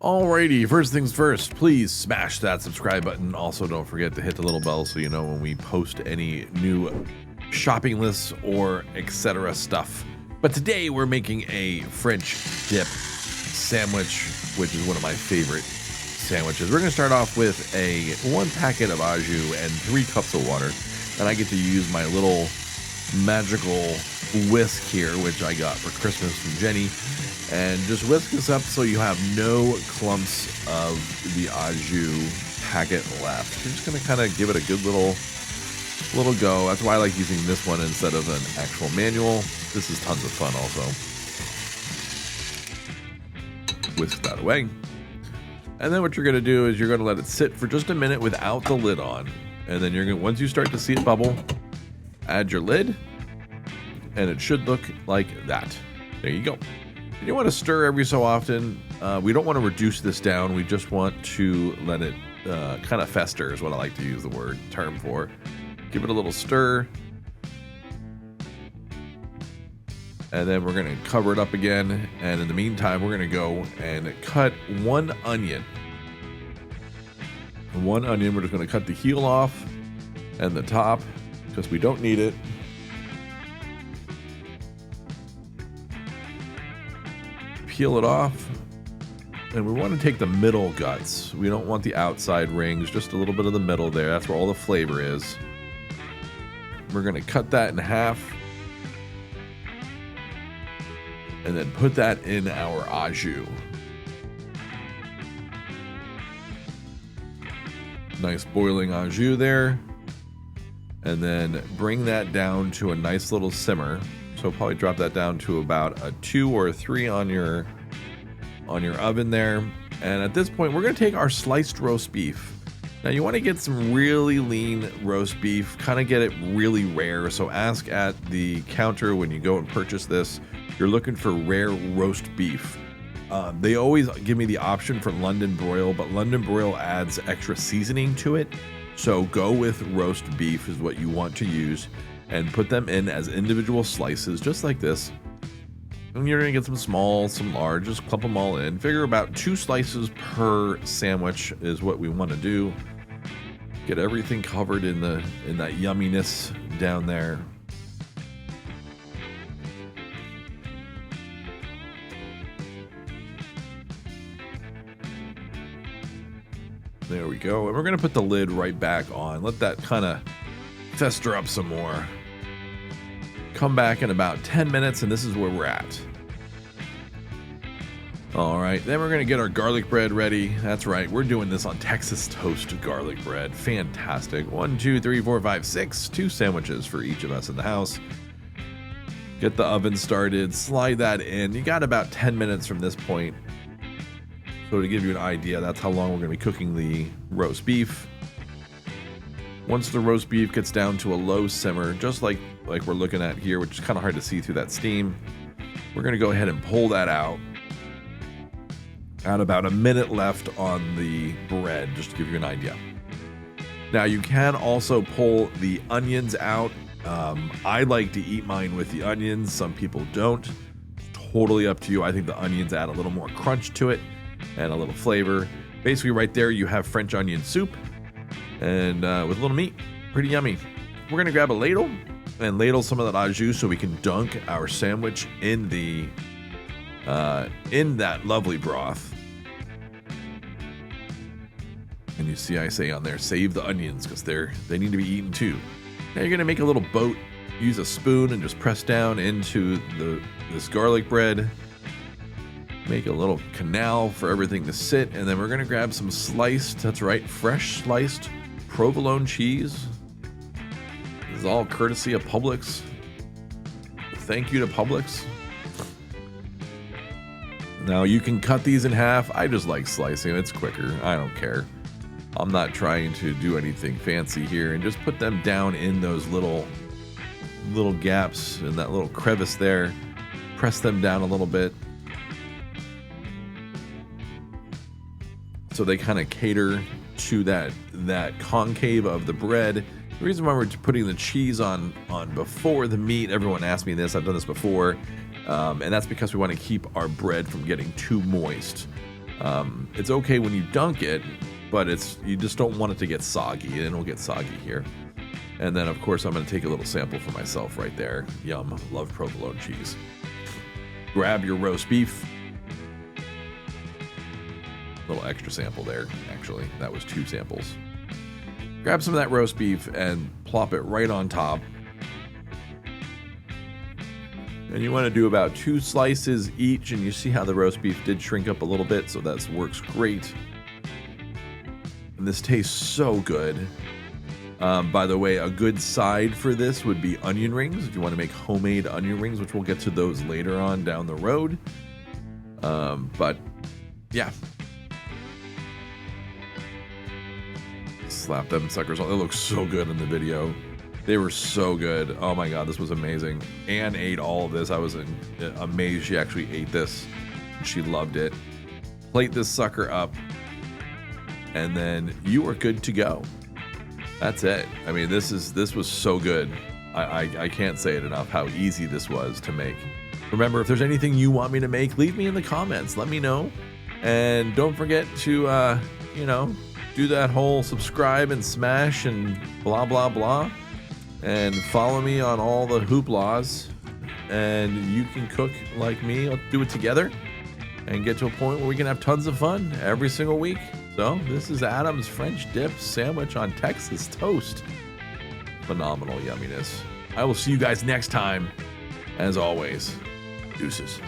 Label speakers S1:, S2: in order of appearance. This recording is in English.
S1: Alrighty, first things first, please smash that subscribe button. Also, don't forget to hit the little bell so you know when we post any new shopping lists or etc. stuff. But today we're making a French dip sandwich, which is one of my favorite sandwiches. We're going to start off with one packet of au jus and 3 cups of water. And I get to use my little magical whisk here, which I got for Christmas from Jenny. And just whisk this up so you have no clumps of the au jus packet left. You're just going to kind of give it a good little go. That's why I like using this one instead of an actual manual. This is tons of fun also. Whisk that away. And then what you're going to do is you're going to let it sit for just a minute without the lid on. And then you're going to, once you start to see it bubble, add your lid. And it should look like that. There you go. You want to stir every so often. We don't want to reduce this down. We just want to let it kind of fester is what I like to use the term for. Give it a little stir. And then we're going to cover it up again. And in the meantime, we're going to go and cut one onion. One onion, we're just going to cut the heel off and the top because we don't need it. Peel it off. And we want to take the middle guts. We don't want the outside rings, just a little bit of the middle there. That's where all the flavor is. We're going to cut that in half. And then put that in our au jus. Nice boiling au jus there. And then bring that down to a nice little simmer. So probably drop that down to about a 2 or a 3 on your oven there. And at this point, we're going to take our sliced roast beef. Now you want to get some really lean roast beef, kind of get it really rare. So ask at the counter when you go and purchase this, you're looking for rare roast beef. They always give me the option for London broil, but London broil adds extra seasoning to it. So go with roast beef is what you want to use. And put them in as individual slices, just like this. And you're gonna get some small, some large, just clump them all in. Figure about 2 slices per sandwich is what we want to do. Get everything covered in that yumminess down there. There we go. And we're gonna put the lid right back on. Let that kind of fester up some more. Come back in about 10 minutes and this is where we're at. All right, then we're gonna get our garlic bread ready. That's right, we're doing this on Texas toast garlic bread. Fantastic. 1, 2, 3, 4, 5, 6, 2 sandwiches for each of us in the house. Get the oven started, slide that in. You got about 10 minutes from this point. So to give you an idea, that's how long we're gonna be cooking the roast beef. Once the roast beef gets down to a low simmer, just like we're looking at here, which is kind of hard to see through that steam, we're going to go ahead and pull that out. At about a minute left on the bread, just to give you an idea. Now you can also pull the onions out. I like to eat mine with the onions. Some people don't. Totally up to you. I think the onions add a little more crunch to it and a little flavor. Basically right there you have French onion soup. And with a little meat, pretty yummy. We're gonna grab a ladle and ladle some of that au jus so we can dunk our sandwich in that lovely broth. And you see I say on there, save the onions because they need to be eaten too. Now you're gonna make a little boat, use a spoon and just press down into this garlic bread. Make a little canal for everything to sit, and then we're gonna grab some sliced, that's right, fresh sliced provolone cheese. This is all courtesy of Publix. Thank you to Publix. Now you can cut these in half. I just like slicing, it's quicker, I don't care. I'm not trying to do anything fancy here, and just put them down in those little gaps in that little crevice there. Press them down a little bit. So they kind of cater to that concave of the bread. The reason why we're putting the cheese on before the meat, everyone asked me this, I've done this before, and that's because we want to keep our bread from getting too moist. It's okay when you dunk it, but you just don't want it to get soggy, and it'll get soggy here. And then, of course, I'm going to take a little sample for myself right there. Yum, love provolone cheese. Grab your roast beef. A little extra sample there, actually. That was 2 samples. Grab some of that roast beef and plop it right on top. And you want to do about 2 slices each, and you see how the roast beef did shrink up a little bit, so that works great. And this tastes so good. By the way, a good side for this would be onion rings, if you want to make homemade onion rings, which we'll get to those later on down the road. But yeah. Slap them suckers on. They look so good in the video. They were so good. Oh my god, this was amazing. Anne ate all of this. I was amazed she actually ate this. She loved it. Plate this sucker up, and then you are good to go. That's it. I mean, this was so good. I can't say it enough how easy this was to make. Remember, if there's anything you want me to make, leave me in the comments. Let me know. And don't forget to, do that whole subscribe and smash and blah, blah, blah. And follow me on all the hooplas. And you can cook like me. Let's do it together and get to a point where we can have tons of fun every single week. So this is Adam's French dip sandwich on Texas toast. Phenomenal yumminess. I will see you guys next time. As always, deuces.